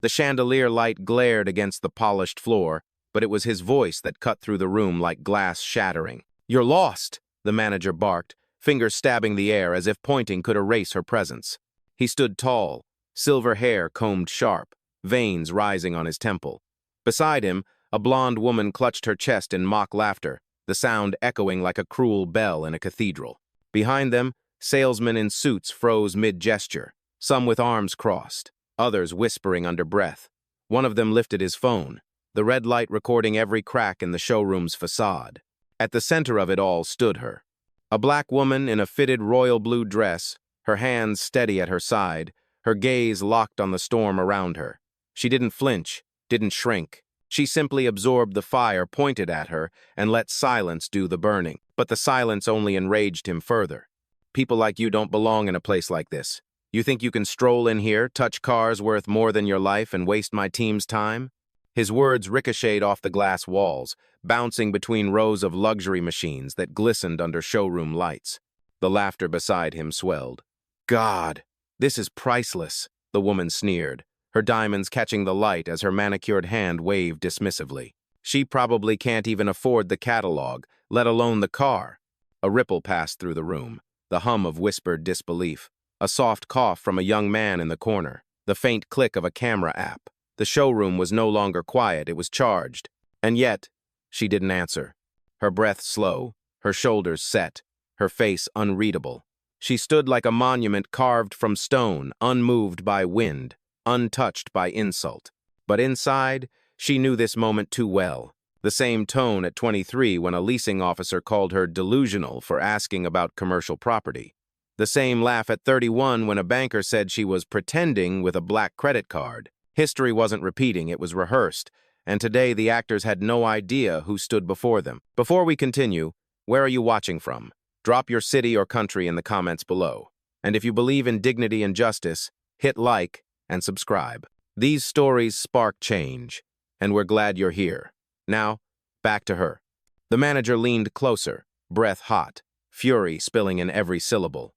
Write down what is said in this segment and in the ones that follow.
The chandelier light glared against the polished floor, but it was his voice that cut through the room like glass shattering. "You're lost," the manager barked, fingers stabbing the air as if pointing could erase her presence. He stood tall, silver hair combed sharp, veins rising on his temple. Beside him, a blonde woman clutched her chest in mock laughter, the sound echoing like a cruel bell in a cathedral. Behind them, salesmen in suits froze mid-gesture, some with arms crossed, others whispering under breath. One of them lifted his phone, the red light recording every crack in the showroom's facade. At the center of it all stood her, a black woman in a fitted royal blue dress, her hands steady at her side, her gaze locked on the storm around her. She didn't flinch, didn't shrink. She simply absorbed the fire pointed at her and let silence do the burning. But the silence only enraged him further. "People like you don't belong in a place like this. You think you can stroll in here, touch cars worth more than your life, and waste my team's time?" His words ricocheted off the glass walls, bouncing between rows of luxury machines that glistened under showroom lights. The laughter beside him swelled. "God, this is priceless," the woman sneered, her diamonds catching the light as her manicured hand waved dismissively. "She probably can't even afford the catalog, let alone the car." A ripple passed through the room, the hum of whispered disbelief, a soft cough from a young man in the corner, the faint click of a camera app. The showroom was no longer quiet, it was charged. And yet, she didn't answer. Her breath slow, her shoulders set, her face unreadable. She stood like a monument carved from stone, unmoved by wind, untouched by insult. But inside, she knew this moment too well. The same tone at 23 when a leasing officer called her delusional for asking about commercial property. The same laugh at 31 when a banker said she was pretending with a black credit card. History wasn't repeating, it was rehearsed, and today the actors had no idea who stood before them. Before we continue, where are you watching from? Drop your city or country in the comments below. And if you believe in dignity and justice, hit like and subscribe. These stories spark change, and we're glad you're here. Now, back to her. The manager leaned closer, breath hot, fury spilling in every syllable.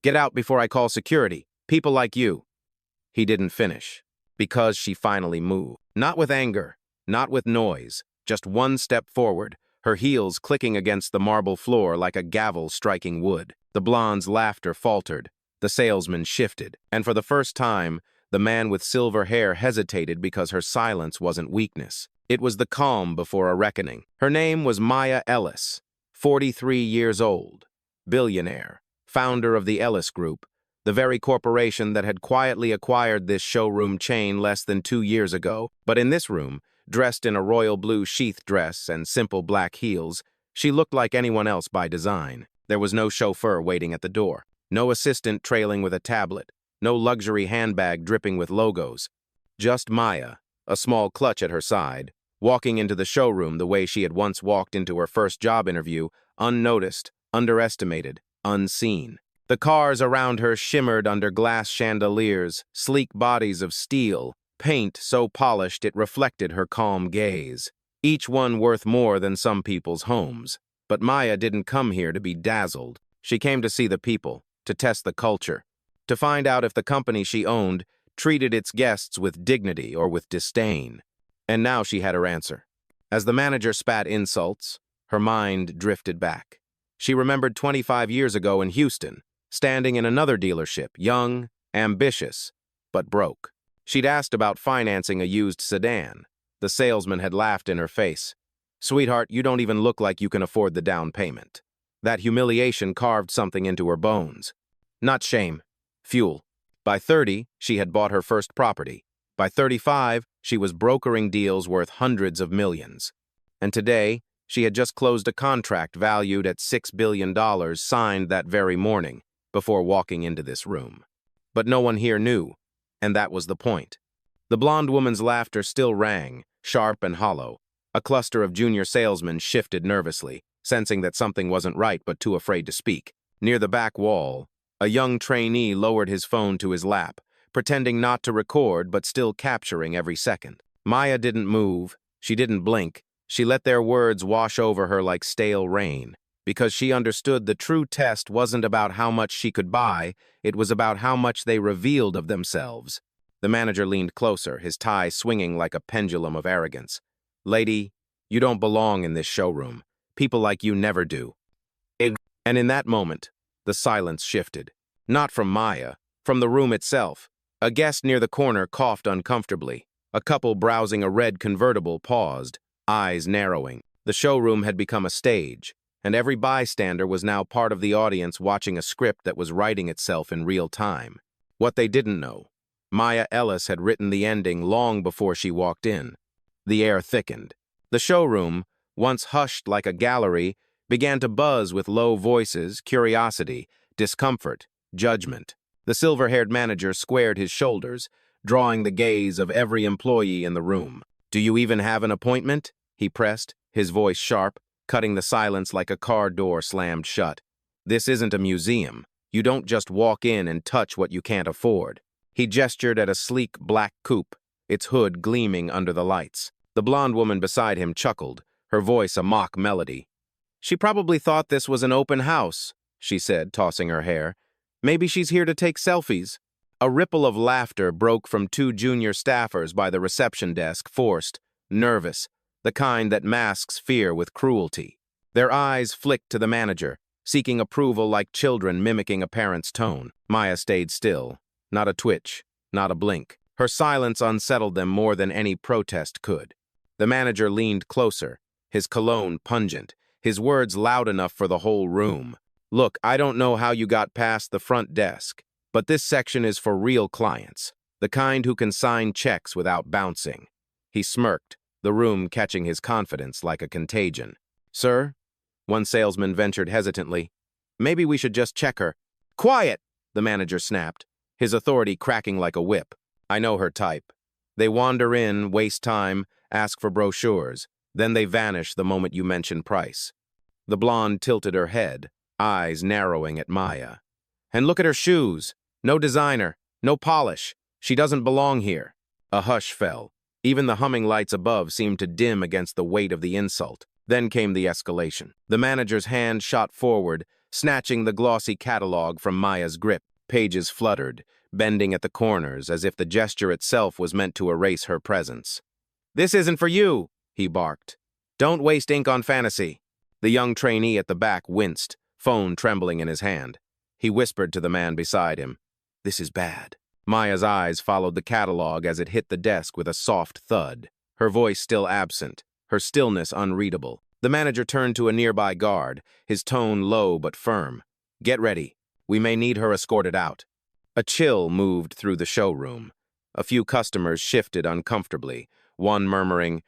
"Get out before I call security. People like you." He didn't finish, because she finally moved. Not with anger, not with noise, just one step forward, her heels clicking against the marble floor like a gavel striking wood. The blonde's laughter faltered, the salesman shifted, and for the first time, the man with silver hair hesitated because her silence wasn't weakness. It was the calm before a reckoning. Her name was Maya Ellis, 43 years old, billionaire, founder of the Ellis Group, the very corporation that had quietly acquired this showroom chain less than 2 years ago. But in this room, dressed in a royal blue sheath dress and simple black heels, she looked like anyone else by design. There was no chauffeur waiting at the door, no assistant trailing with a tablet, no luxury handbag dripping with logos. Just Maya, a small clutch at her side, walking into the showroom the way she had once walked into her first job interview, unnoticed, underestimated, unseen. The cars around her shimmered under glass chandeliers, sleek bodies of steel, paint so polished it reflected her calm gaze. Each one worth more than some people's homes. But Maya didn't come here to be dazzled. She came to see the people, to test the culture, to find out if the company she owned treated its guests with dignity or with disdain. And now she had her answer. As the manager spat insults, her mind drifted back. She remembered 25 years ago in Houston, standing in another dealership, young, ambitious, but broke. She'd asked about financing a used sedan. The salesman had laughed in her face. "Sweetheart, you don't even look like you can afford the down payment." That humiliation carved something into her bones. Not shame, fuel. By 30, she had bought her first property. By 35, she was brokering deals worth hundreds of millions. And today, she had just closed a contract valued at $6 billion signed that very morning before walking into this room. But no one here knew, and that was the point. The blonde woman's laughter still rang, sharp and hollow. A cluster of junior salesmen shifted nervously, sensing that something wasn't right but too afraid to speak. Near the back wall, a young trainee lowered his phone to his lap, pretending not to record but still capturing every second. Maya didn't move, she didn't blink, she let their words wash over her like stale rain, because she understood the true test wasn't about how much she could buy, it was about how much they revealed of themselves. The manager leaned closer, his tie swinging like a pendulum of arrogance. "Lady, you don't belong in this showroom. People like you never do." And in that moment, the silence shifted. Not from Maya, from the room itself. A guest near the corner coughed uncomfortably. A couple browsing a red convertible paused, eyes narrowing. The showroom had become a stage, and every bystander was now part of the audience watching a script that was writing itself in real time. What they didn't know, Maya Ellis had written the ending long before she walked in. The air thickened. The showroom, once hushed like a gallery, began to buzz with low voices, curiosity, discomfort, judgment. The silver-haired manager squared his shoulders, drawing the gaze of every employee in the room. "Do you even have an appointment?" he pressed, his voice sharp, cutting the silence like a car door slammed shut. "This isn't a museum. You don't just walk in and touch what you can't afford." He gestured at a sleek black coupe, its hood gleaming under the lights. The blonde woman beside him chuckled, her voice a mock melody. "She probably thought this was an open house," she said, tossing her hair. "Maybe she's here to take selfies." A ripple of laughter broke from two junior staffers by the reception desk, forced, nervous, the kind that masks fear with cruelty. Their eyes flicked to the manager, seeking approval like children mimicking a parent's tone. Maya stayed still. Not a twitch, not a blink. Her silence unsettled them more than any protest could. The manager leaned closer, his cologne pungent, his words loud enough for the whole room. "Look, I don't know how you got past the front desk, but this section is for real clients, the kind who can sign checks without bouncing." He smirked, the room catching his confidence like a contagion. "Sir?" One salesman ventured hesitantly. "Maybe we should just check her." "Quiet!" the manager snapped, his authority cracking like a whip. "I know her type. They wander in, waste time, ask for brochures. Then they vanish the moment you mention price." The blonde tilted her head, eyes narrowing at Maya. "And look at her shoes. No designer, no polish. She doesn't belong here." A hush fell. Even the humming lights above seemed to dim against the weight of the insult. Then came the escalation. The manager's hand shot forward, snatching the glossy catalog from Maya's grip. Pages fluttered, bending at the corners as if the gesture itself was meant to erase her presence. "This isn't for you," he barked. "Don't waste ink on fantasy." The young trainee at the back winced, phone trembling in his hand. He whispered to the man beside him, "This is bad." Maya's eyes followed the catalog as it hit the desk with a soft thud, her voice still absent, her stillness unreadable. The manager turned to a nearby guard, his tone low but firm. "Get ready. We may need her escorted out." A chill moved through the showroom. A few customers shifted uncomfortably, one murmuring,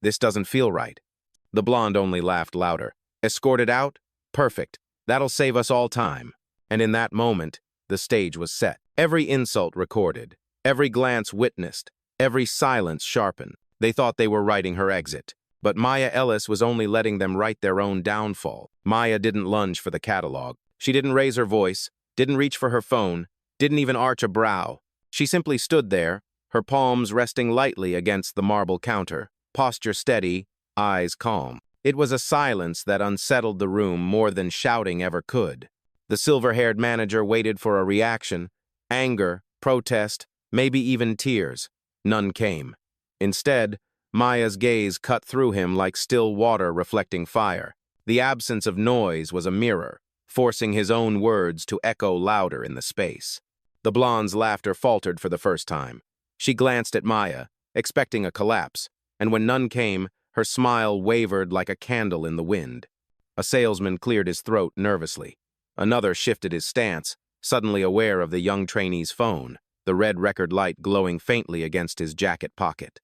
"This doesn't feel right." The blonde only laughed louder. "Escorted out? Perfect. That'll save us all time." And in that moment, the stage was set. Every insult recorded, every glance witnessed, every silence sharpened. They thought they were writing her exit. But Maya Ellis was only letting them write their own downfall. Maya didn't lunge for the catalog. She didn't raise her voice, didn't reach for her phone, didn't even arch a brow. She simply stood there, her palms resting lightly against the marble counter, posture steady, eyes calm. It was a silence that unsettled the room more than shouting ever could. The silver-haired manager waited for a reaction, anger, protest, maybe even tears. None came. Instead, Maya's gaze cut through him like still water reflecting fire. The absence of noise was a mirror, forcing his own words to echo louder in the space. The blonde's laughter faltered for the first time. She glanced at Maya, expecting a collapse, and when none came, her smile wavered like a candle in the wind. A salesman cleared his throat nervously. Another shifted his stance, suddenly aware of the young trainee's phone, the red record light glowing faintly against his jacket pocket.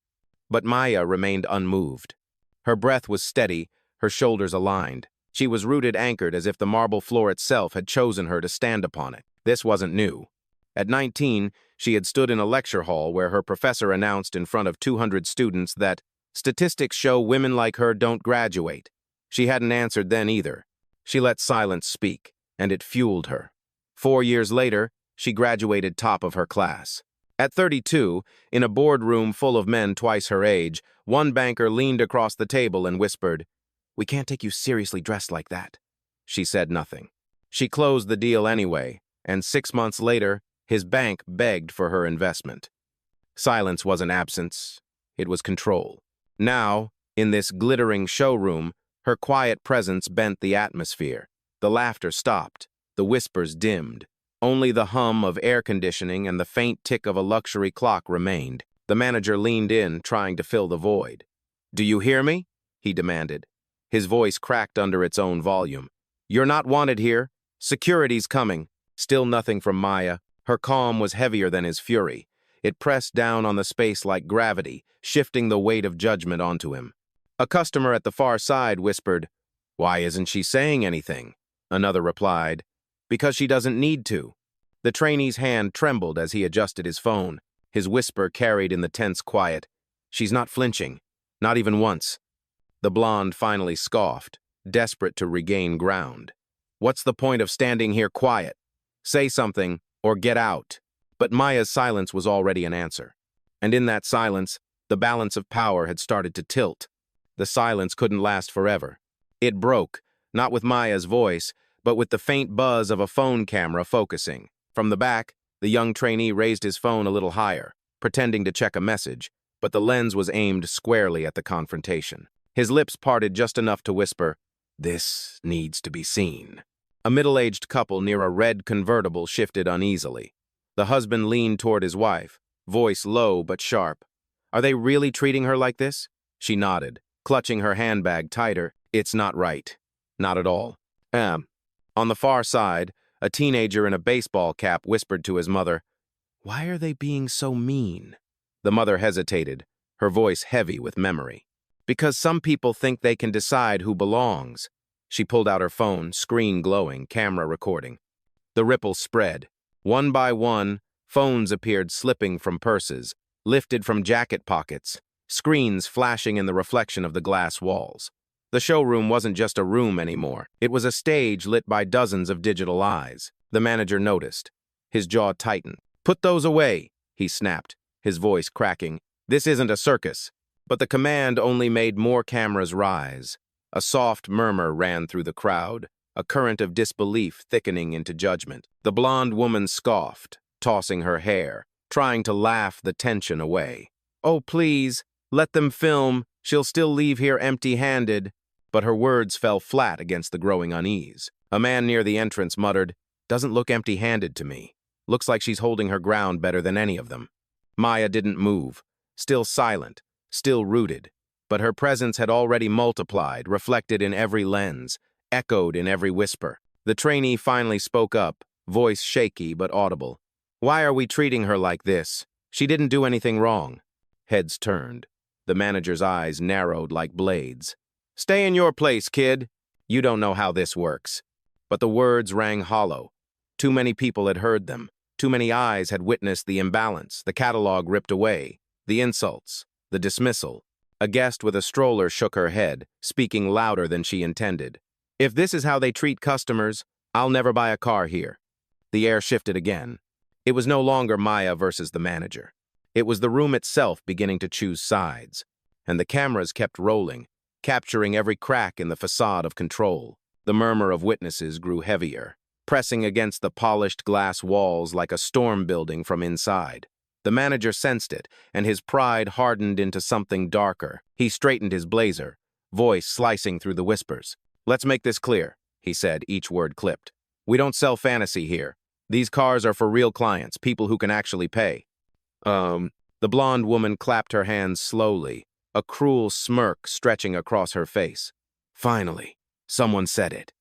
But Maya remained unmoved. Her breath was steady, her shoulders aligned. She was rooted anchored as if the marble floor itself had chosen her to stand upon it. This wasn't new. At 19, she had stood in a lecture hall where her professor announced in front of 200 students that statistics show women like her don't graduate. She hadn't answered then either. She let silence speak, and it fueled her. 4 years later, she graduated top of her class. At 32, in a boardroom full of men twice her age, one banker leaned across the table and whispered, "We can't take you seriously dressed like that." She said nothing. She closed the deal anyway, and 6 months later, his bank begged for her investment. Silence wasn't absence, it was control. Now, in this glittering showroom, her quiet presence bent the atmosphere. The laughter stopped, the whispers dimmed. Only the hum of air conditioning and the faint tick of a luxury clock remained. The manager leaned in, trying to fill the void. "Do you hear me?" he demanded. His voice cracked under its own volume. "You're not wanted here. Security's coming." Still nothing from Maya. Her calm was heavier than his fury. It pressed down on the space like gravity, shifting the weight of judgment onto him. A customer at the far side whispered, "Why isn't she saying anything?" Another replied, "Because she doesn't need to." The trainee's hand trembled as he adjusted his phone. His whisper carried in the tense quiet. "She's not flinching. Not even once." The blonde finally scoffed, desperate to regain ground. "What's the point of standing here quiet? Say something, or get out." But Maya's silence was already an answer. And in that silence, the balance of power had started to tilt. The silence couldn't last forever. It broke, not with Maya's voice, but with the faint buzz of a phone camera focusing. From the back, the young trainee raised his phone a little higher, pretending to check a message, but the lens was aimed squarely at the confrontation. His lips parted just enough to whisper, "This needs to be seen." A middle-aged couple near a red convertible shifted uneasily. The husband leaned toward his wife, voice low but sharp. "Are they really treating her like this?" She nodded, clutching her handbag tighter. "It's not right. Not at all." On the far side, a teenager in a baseball cap whispered to his mother, "Why are they being so mean?" The mother hesitated, her voice heavy with memory. "Because some people think they can decide who belongs." She pulled out her phone, screen glowing, camera recording. The ripples spread. One by one, phones appeared slipping from purses, lifted from jacket pockets, screens flashing in the reflection of the glass walls. The showroom wasn't just a room anymore. It was a stage lit by dozens of digital eyes. The manager noticed. His jaw tightened. "Put those away," he snapped, his voice cracking. "This isn't a circus." But the command only made more cameras rise. A soft murmur ran through the crowd, a current of disbelief thickening into judgment. The blonde woman scoffed, tossing her hair, trying to laugh the tension away. "Oh, please, let them film. She'll still leave here empty-handed." But her words fell flat against the growing unease. A man near the entrance muttered, "Doesn't look empty-handed to me. Looks like she's holding her ground better than any of them." Maya didn't move, still silent, still rooted. But her presence had already multiplied, reflected in every lens, echoed in every whisper. The trainee finally spoke up, voice shaky but audible. "Why are we treating her like this? She didn't do anything wrong." Heads turned. The manager's eyes narrowed like blades. "Stay in your place, kid. You don't know how this works." But the words rang hollow. Too many people had heard them. Too many eyes had witnessed the imbalance, the catalog ripped away, the insults, the dismissal. A guest with a stroller shook her head, speaking louder than she intended. "If this is how they treat customers, I'll never buy a car here." The air shifted again. It was no longer Maya versus the manager. It was the room itself beginning to choose sides. And the cameras kept rolling, capturing every crack in the facade of control. The murmur of witnesses grew heavier, pressing against the polished glass walls like a storm building from inside. The manager sensed it, and his pride hardened into something darker. He straightened his blazer, voice slicing through the whispers. "Let's make this clear," he said, each word clipped. "We don't sell fantasy here. These cars are for real clients, people who can actually pay." The blonde woman clapped her hands slowly, a cruel smirk stretching across her face. "Finally, someone said it."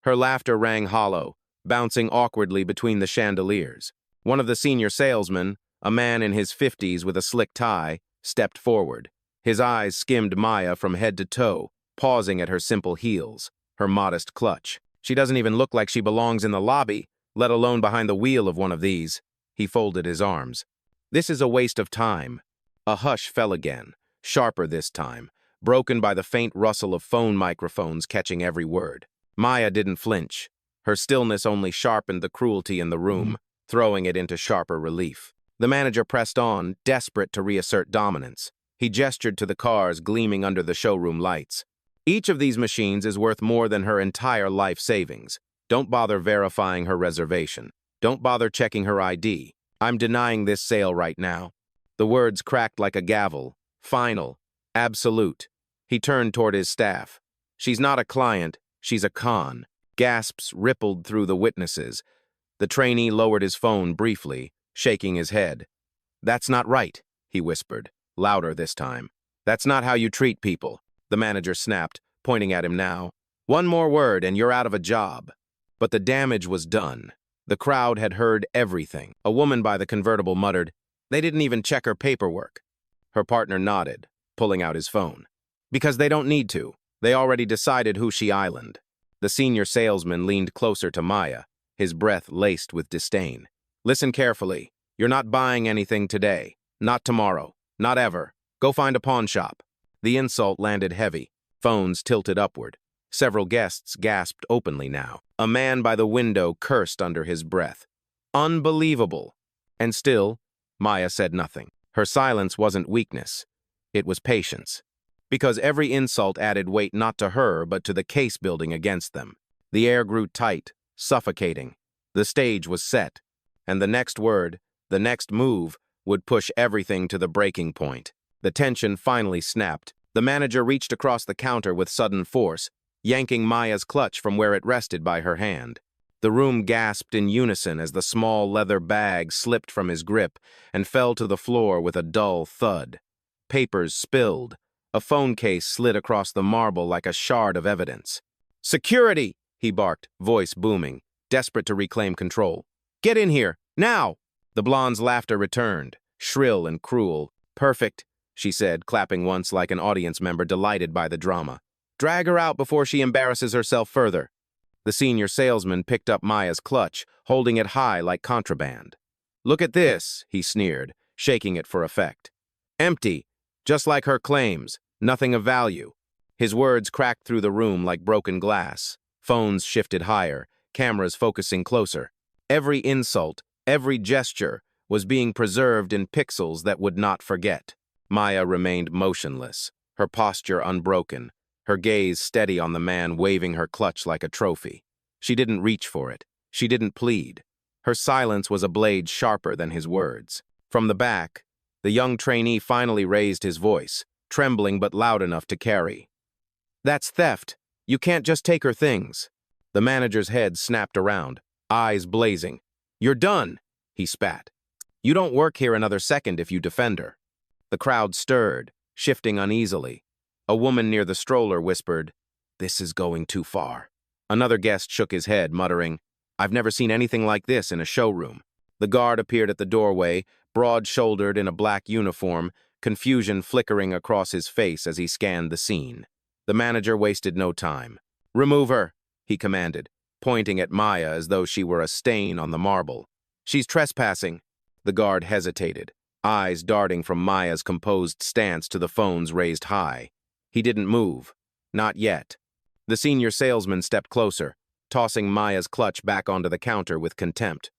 Her laughter rang hollow, bouncing awkwardly between the chandeliers. One of the senior salesmen, a man in his 50s with a slick tie, stepped forward. His eyes skimmed Maya from head to toe, pausing at her simple heels, her modest clutch. "She doesn't even look like she belongs in the lobby, let alone behind the wheel of one of these." He folded his arms. "This is a waste of time." A hush fell again, sharper this time, broken by the faint rustle of phone microphones catching every word. Maya didn't flinch. Her stillness only sharpened the cruelty in the room, throwing it into sharper relief. The manager pressed on, desperate to reassert dominance. He gestured to the cars gleaming under the showroom lights. "Each of these machines is worth more than her entire life savings. Don't bother verifying her reservation. Don't bother checking her ID. I'm denying this sale right now." The words cracked like a gavel. Final. Absolute. He turned toward his staff. She's not a client, she's a con. Gasps rippled through the witnesses. The trainee lowered his phone briefly, shaking his head. That's not right, he whispered, louder this time. That's not how you treat people, the manager snapped, pointing at him now. One more word and you're out of a job. But the damage was done. The crowd had heard everything. A woman by the convertible muttered, "They didn't even check her paperwork." Her partner nodded, pulling out his phone. Because they don't need to. They already decided who she islanded. The senior salesman leaned closer to Maya, his breath laced with disdain. Listen carefully. You're not buying anything today. Not tomorrow. Not ever. Go find a pawn shop. The insult landed heavy. Phones tilted upward. Several guests gasped openly now. A man by the window cursed under his breath. Unbelievable. And still, Maya said nothing. Her silence wasn't weakness. It was patience. Because every insult added weight not to her, but to the case building against them. The air grew tight, suffocating. The stage was set. And the next word, the next move, would push everything to the breaking point. The tension finally snapped. The manager reached across the counter with sudden force, yanking Maya's clutch from where it rested by her hand. The room gasped in unison as the small leather bag slipped from his grip and fell to the floor with a dull thud. Papers spilled. A phone case slid across the marble like a shard of evidence. "Security!" he barked, voice booming, desperate to reclaim control. "Get in here, now!" The blonde's laughter returned, shrill and cruel. "Perfect," she said, clapping once like an audience member delighted by the drama. "Drag her out before she embarrasses herself further." The senior salesman picked up Maya's clutch, holding it high like contraband. "Look at this," he sneered, shaking it for effect. "Empty, just like her claims, nothing of value." His words cracked through the room like broken glass. Phones shifted higher, cameras focusing closer. Every insult, every gesture, was being preserved in pixels that would not forget. Maya remained motionless, her posture unbroken, her gaze steady on the man waving her clutch like a trophy. She didn't reach for it. She didn't plead. Her silence was a blade sharper than his words. From the back, the young trainee finally raised his voice, trembling but loud enough to carry. "That's theft. You can't just take her things." The manager's head snapped around, eyes blazing. "You're done," he spat. "You don't work here another second if you defend her." The crowd stirred, shifting uneasily. A woman near the stroller whispered, "This is going too far." Another guest shook his head, muttering, "I've never seen anything like this in a showroom." The guard appeared at the doorway, broad-shouldered in a black uniform, confusion flickering across his face as he scanned the scene. The manager wasted no time. "Remove her," he commanded, pointing at Maya as though she were a stain on the marble. "She's trespassing." The guard hesitated, eyes darting from Maya's composed stance to the phones raised high. He didn't move. Not yet. The senior salesman stepped closer, tossing Maya's clutch back onto the counter with contempt.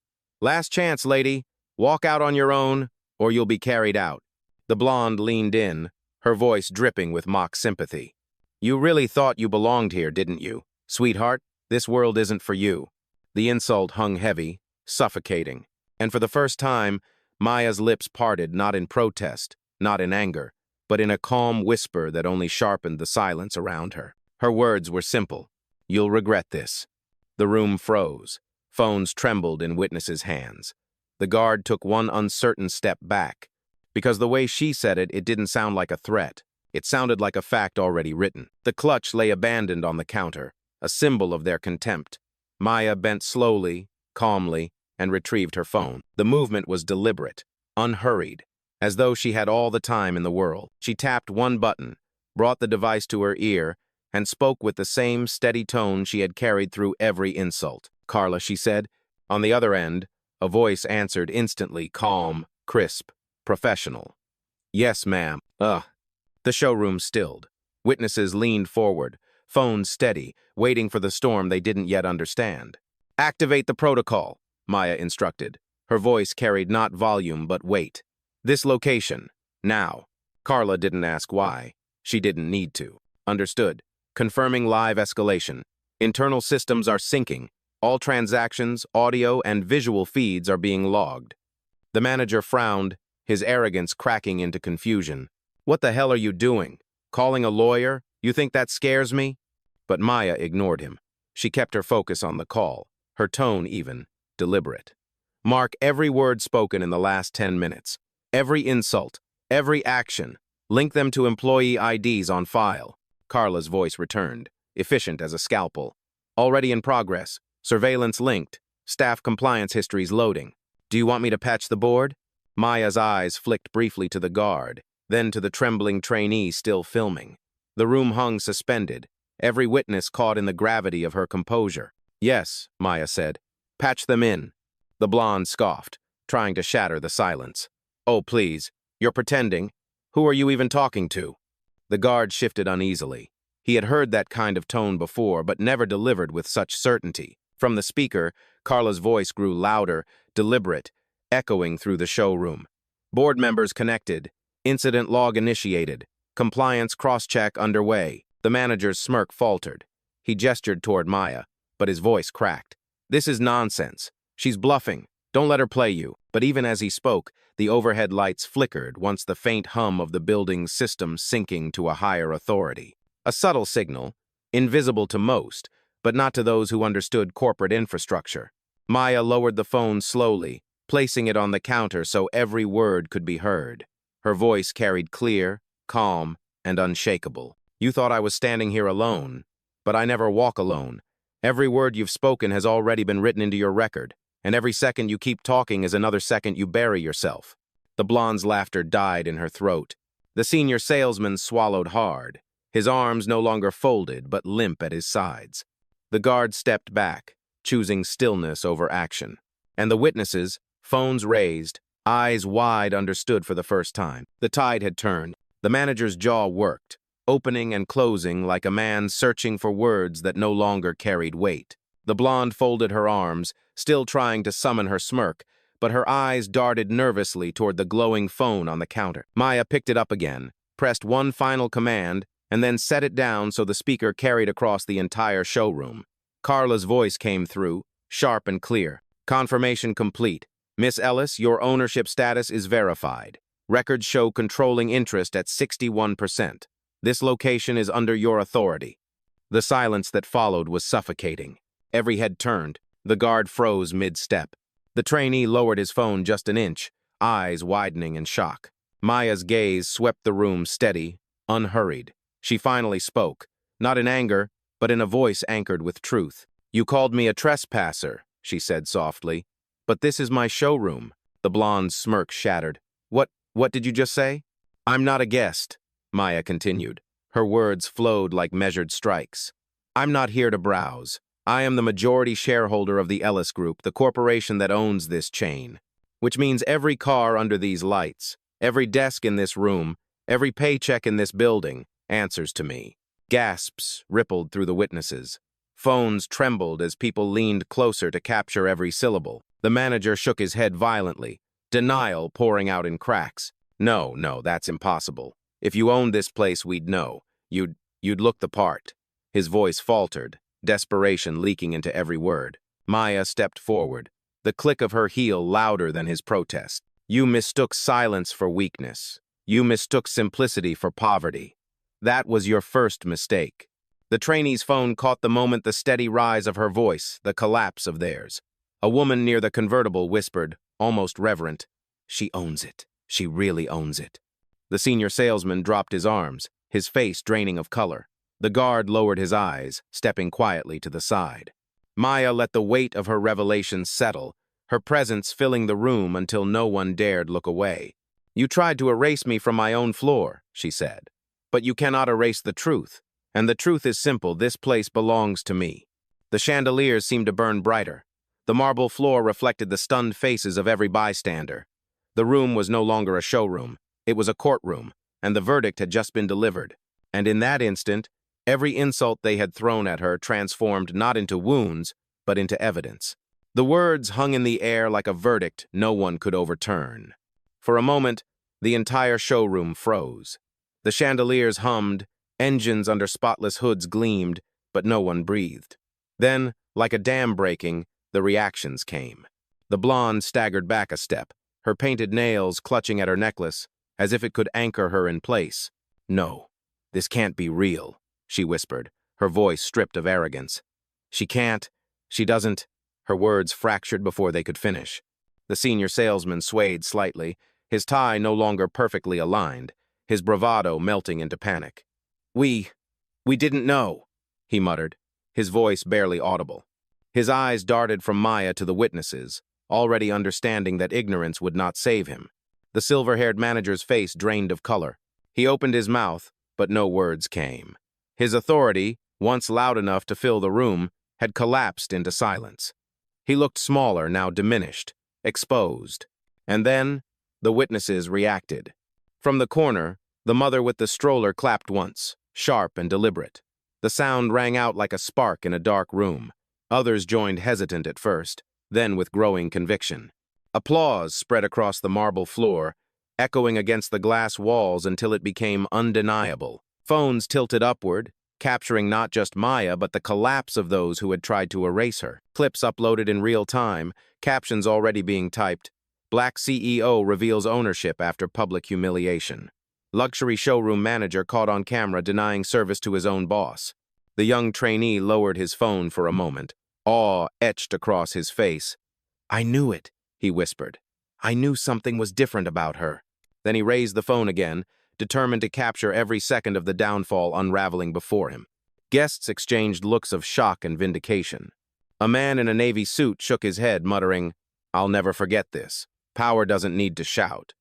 "Last chance, lady. Walk out on your own, or you'll be carried out." The blonde leaned in, her voice dripping with mock sympathy. "You really thought you belonged here, didn't you? Sweetheart, this world isn't for you." The insult hung heavy, suffocating, and for the first time, Maya's lips parted not in protest, not in anger, but in a calm whisper that only sharpened the silence around her. Her words were simple. "You'll regret this." The room froze. Phones trembled in witnesses' hands. The guard took one uncertain step back. Because the way she said it, it didn't sound like a threat. It sounded like a fact already written. The clutch lay abandoned on the counter, a symbol of their contempt. Maya bent slowly, calmly, and retrieved her phone. The movement was deliberate, unhurried, as though she had all the time in the world. She tapped one button, brought the device to her ear, and spoke with the same steady tone she had carried through every insult. "Carla," she said. On the other end, a voice answered instantly, calm, crisp, professional. "Yes, ma'am." The showroom stilled. Witnesses leaned forward, phones steady, waiting for the storm they didn't yet understand. "Activate the protocol," Maya instructed. Her voice carried not volume but weight. "This location. Now." Carla didn't ask why. She didn't need to. Understood. Confirming live escalation. Internal systems are syncing. All transactions, audio, and visual feeds are being logged. The manager frowned, his arrogance cracking into confusion. "What the hell are you doing? Calling a lawyer? You think that scares me?" But Maya ignored him. She kept her focus on the call, her tone even, deliberate. "Mark every word spoken in the last 10 minutes. Every insult, every action. Link them to employee IDs on file." Carla's voice returned, efficient as a scalpel. "Already in progress. Surveillance linked. Staff compliance histories loading. Do you want me to patch the board?" Maya's eyes flicked briefly to the guard, then to the trembling trainee still filming. The room hung suspended, every witness caught in the gravity of her composure. "Yes," Maya said. "Patch them in." The blonde scoffed, trying to shatter the silence. "Oh, please. You're pretending. Who are you even talking to?" The guard shifted uneasily. He had heard that kind of tone before, but never delivered with such certainty. From the speaker, Carla's voice grew louder, deliberate, echoing through the showroom. "Board members connected. Incident log initiated. Compliance cross-check underway." The manager's smirk faltered. He gestured toward Maya, but his voice cracked. "This is nonsense. She's bluffing. Don't let her play you." But even as he spoke, the overhead lights flickered once the faint hum of the building's system syncing to a higher authority. A subtle signal, invisible to most, but not to those who understood corporate infrastructure. Maya lowered the phone slowly, placing it on the counter so every word could be heard. Her voice carried clear, calm, and unshakable. "You thought I was standing here alone, but I never walk alone. Every word you've spoken has already been written into your record, and every second you keep talking is another second you bury yourself." The blonde's laughter died in her throat. The senior salesman swallowed hard, his arms no longer folded but limp at his sides. The guard stepped back, choosing stillness over action. And the witnesses, phones raised, eyes wide, understood for the first time. The tide had turned. The manager's jaw worked, opening and closing like a man searching for words that no longer carried weight. The blonde folded her arms, still trying to summon her smirk, but her eyes darted nervously toward the glowing phone on the counter. Maya picked it up again, pressed one final command, and then set it down so the speaker carried across the entire showroom. Carla's voice came through, sharp and clear. "Confirmation complete. Miss Ellis, your ownership status is verified. Records show controlling interest at 61%. This location is under your authority." The silence that followed was suffocating. Every head turned. The guard froze mid-step. The trainee lowered his phone just an inch, eyes widening in shock. Maya's gaze swept the room steady, unhurried. She finally spoke, not in anger, but in a voice anchored with truth. "You called me a trespasser," she said softly. "But this is my showroom." The blonde's smirk shattered. What did you just say?" "I'm not a guest," Maya continued. Her words flowed like measured strikes. "I'm not here to browse. I am the majority shareholder of the Ellis Group, the corporation that owns this chain. Which means every car under these lights, every desk in this room, every paycheck in this building, answers to me." Gasps rippled through the witnesses. Phones trembled as people leaned closer to capture every syllable. The manager shook his head violently, denial pouring out in cracks. No, that's impossible. If you owned this place, we'd know. You'd look the part." His voice faltered, desperation leaking into every word. Maya stepped forward, the click of her heel louder than his protest. "You mistook silence for weakness. You mistook simplicity for poverty. That was your first mistake." The trainee's phone caught the moment the steady rise of her voice, the collapse of theirs. A woman near the convertible whispered, almost reverent, "She owns it. She really owns it." The senior salesman dropped his arms, his face draining of color. The guard lowered his eyes, stepping quietly to the side. Maya let the weight of her revelation settle, her presence filling the room until no one dared look away. "You tried to erase me from my own floor," she said. "But you cannot erase the truth. And the truth is simple, this place belongs to me." The chandeliers seemed to burn brighter. The marble floor reflected the stunned faces of every bystander. The room was no longer a showroom. It was a courtroom, and the verdict had just been delivered. And in that instant, every insult they had thrown at her transformed not into wounds, but into evidence. The words hung in the air like a verdict no one could overturn. For a moment, the entire showroom froze. The chandeliers hummed, engines under spotless hoods gleamed, but no one breathed. Then, like a dam breaking, the reactions came. The blonde staggered back a step, her painted nails clutching at her necklace, as if it could anchor her in place. "No, this can't be real," she whispered, her voice stripped of arrogance. She doesn't." Her words fractured before they could finish. The senior salesman swayed slightly, his tie no longer perfectly aligned, his bravado melting into panic. We didn't know," he muttered, his voice barely audible. His eyes darted from Maya to the witnesses, already understanding that ignorance would not save him. The silver-haired manager's face drained of color. He opened his mouth, but no words came. His authority, once loud enough to fill the room, had collapsed into silence. He looked smaller, now diminished, exposed. And then, the witnesses reacted. From the corner, the mother with the stroller clapped once, sharp and deliberate. The sound rang out like a spark in a dark room. Others joined hesitant at first, then with growing conviction. Applause spread across the marble floor, echoing against the glass walls until it became undeniable. Phones tilted upward, capturing not just Maya but the collapse of those who had tried to erase her. Clips uploaded in real time, captions already being typed. Black CEO reveals ownership after public humiliation. Luxury showroom manager caught on camera denying service to his own boss. The young trainee lowered his phone for a moment, awe etched across his face. "I knew it," he whispered. "I knew something was different about her." Then he raised the phone again, determined to capture every second of the downfall unraveling before him. Guests exchanged looks of shock and vindication. A man in a navy suit shook his head, muttering, "I'll never forget this. Power doesn't need to shout."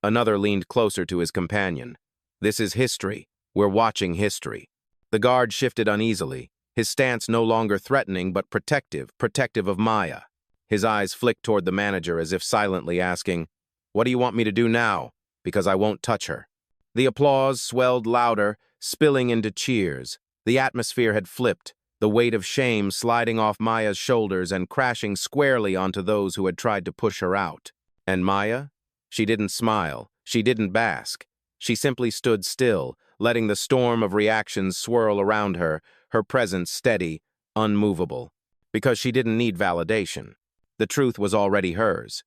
Another leaned closer to his companion. "This is history. We're watching history." The guard shifted uneasily, his stance no longer threatening but protective of Maya. His eyes flicked toward the manager as if silently asking, "What do you want me to do now? Because I won't touch her." The applause swelled louder, spilling into cheers. The atmosphere had flipped, the weight of shame sliding off Maya's shoulders and crashing squarely onto those who had tried to push her out. And Maya? She didn't smile, she didn't bask. She simply stood still, letting the storm of reactions swirl around her, her presence steady, unmovable. Because she didn't need validation. The truth was already hers.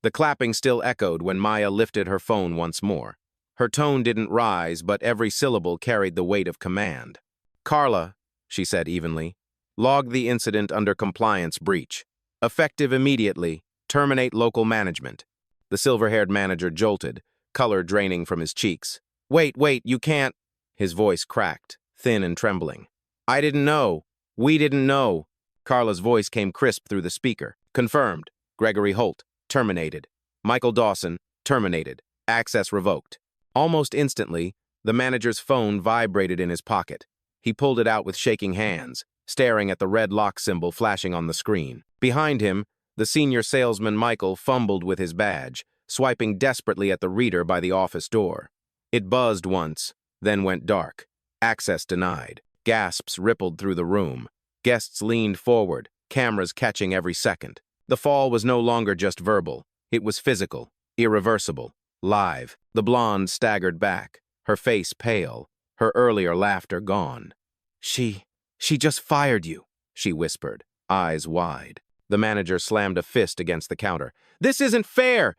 The clapping still echoed when Maya lifted her phone once more. Her tone didn't rise, but every syllable carried the weight of command. "Carla," she said evenly, "log the incident under compliance breach. Effective immediately, terminate local management." The silver-haired manager jolted, color draining from his cheeks. Wait, you can't." His voice cracked, thin and trembling. "I didn't know. We didn't know." Carla's voice came crisp through the speaker. "Confirmed. Gregory Holt, terminated. Michael Dawson, terminated. Access revoked." Almost instantly, the manager's phone vibrated in his pocket. He pulled it out with shaking hands, staring at the red lock symbol flashing on the screen. Behind him, the senior salesman Michael fumbled with his badge, swiping desperately at the reader by the office door. It buzzed once, then went dark. Access denied. Gasps rippled through the room. Guests leaned forward, cameras catching every second. The fall was no longer just verbal. It was physical, irreversible, live. The blonde staggered back, her face pale, her earlier laughter gone. She just fired you," she whispered, eyes wide. The manager slammed a fist against the counter. "This isn't fair!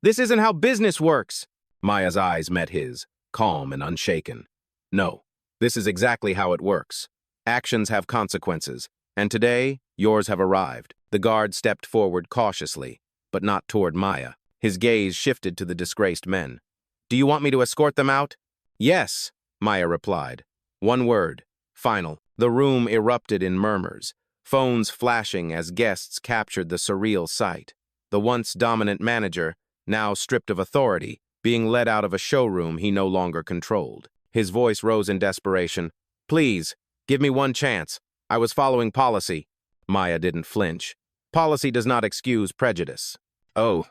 This isn't how business works!" Maya's eyes met his, calm and unshaken. "No, this is exactly how it works. Actions have consequences, and today, yours have arrived." The guard stepped forward cautiously, but not toward Maya. His gaze shifted to the disgraced men. "Do you want me to escort them out?" "Yes," Maya replied. One word, final. The room erupted in murmurs, phones flashing as guests captured the surreal sight. The once dominant manager, now stripped of authority, being led out of a showroom he no longer controlled. His voice rose in desperation. "Please, give me one chance. I was following policy." Maya didn't flinch. "Policy does not excuse prejudice." "Oh."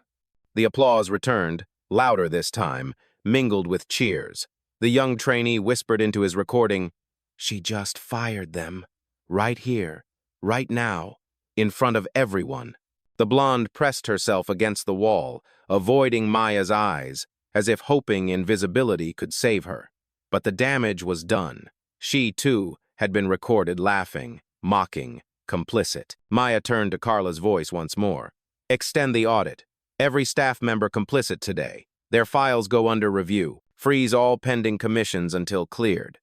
The applause returned, louder this time, mingled with cheers. The young trainee whispered into his recording, "She just fired them. Right here, right now, in front of everyone." The blonde pressed herself against the wall, avoiding Maya's eyes, as if hoping invisibility could save her. But the damage was done. She, too, had been recorded laughing, mocking, complicit. Maya turned to Carla's voice once more. "Extend the audit. Every staff member complicit today. Their files go under review. Freeze all pending commissions until cleared.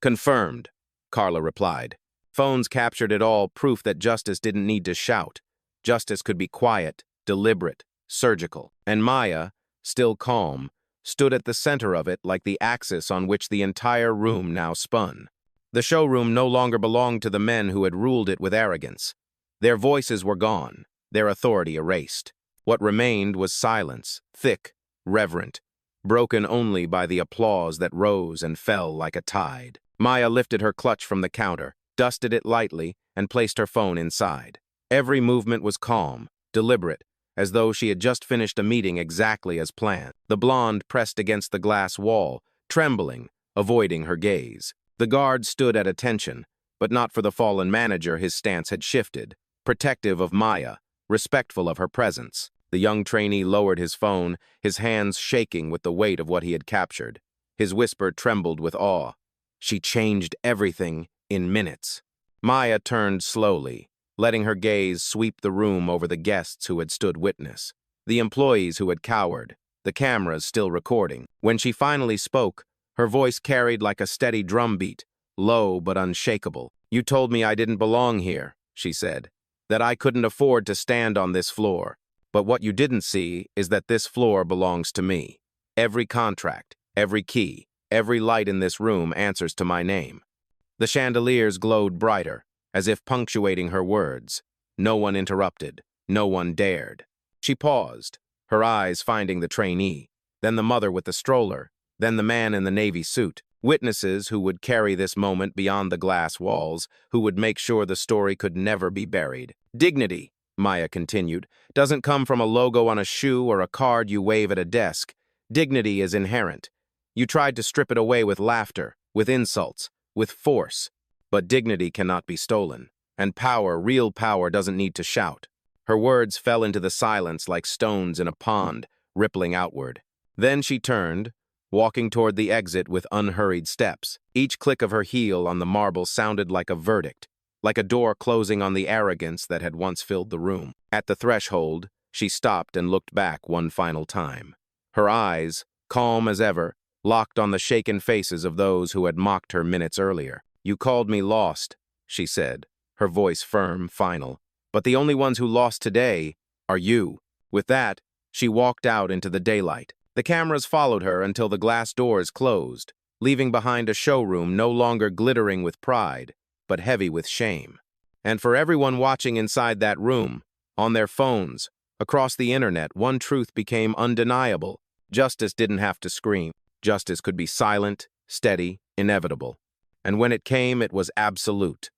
Confirmed, Carla replied. Phones captured it all, proof that justice didn't need to shout. Justice could be quiet, deliberate, surgical. And Maya, still calm, stood at the center of it like the axis on which the entire room now spun. The showroom no longer belonged to the men who had ruled it with arrogance. Their voices were gone, their authority erased. What remained was silence, thick, reverent, broken only by the applause that rose and fell like a tide. Maya lifted her clutch from the counter, dusted it lightly, and placed her phone inside. Every movement was calm, deliberate, as though she had just finished a meeting exactly as planned. The blonde pressed against the glass wall, trembling, avoiding her gaze. The guard stood at attention, but not for the fallen manager. His stance had shifted, protective of Maya, respectful of her presence. The young trainee lowered his phone, his hands shaking with the weight of what he had captured. His whisper trembled with awe. She changed everything in minutes. Maya turned slowly, letting her gaze sweep the room over the guests who had stood witness, the employees who had cowered, the cameras still recording. When she finally spoke, her voice carried like a steady drumbeat, low but unshakable. "You told me I didn't belong here," she said, "that I couldn't afford to stand on this floor. But what you didn't see is that this floor belongs to me. Every contract, every key, every light in this room answers to my name." The chandeliers glowed brighter, as if punctuating her words. No one interrupted. No one dared. She paused, her eyes finding the trainee, then the mother with the stroller, then the man in the navy suit. Witnesses who would carry this moment beyond the glass walls, who would make sure the story could never be buried. "Dignity," Maya continued, "doesn't come from a logo on a shoe or a card you wave at a desk. Dignity is inherent. You tried to strip it away with laughter, with insults, with force. But dignity cannot be stolen. And power, real power, doesn't need to shout." Her words fell into the silence like stones in a pond, rippling outward. Then she turned, walking toward the exit with unhurried steps. Each click of her heel on the marble sounded like a verdict, like a door closing on the arrogance that had once filled the room. At the threshold, she stopped and looked back one final time. Her eyes, calm as ever, locked on the shaken faces of those who had mocked her minutes earlier. "You called me lost," she said, her voice firm, final. "But the only ones who lost today are you." With that, she walked out into the daylight. The cameras followed her until the glass doors closed, leaving behind a showroom no longer glittering with pride, but heavy with shame. And for everyone watching inside that room, on their phones, across the internet, one truth became undeniable. Justice didn't have to scream. Justice could be silent, steady, inevitable. And when it came, it was absolute.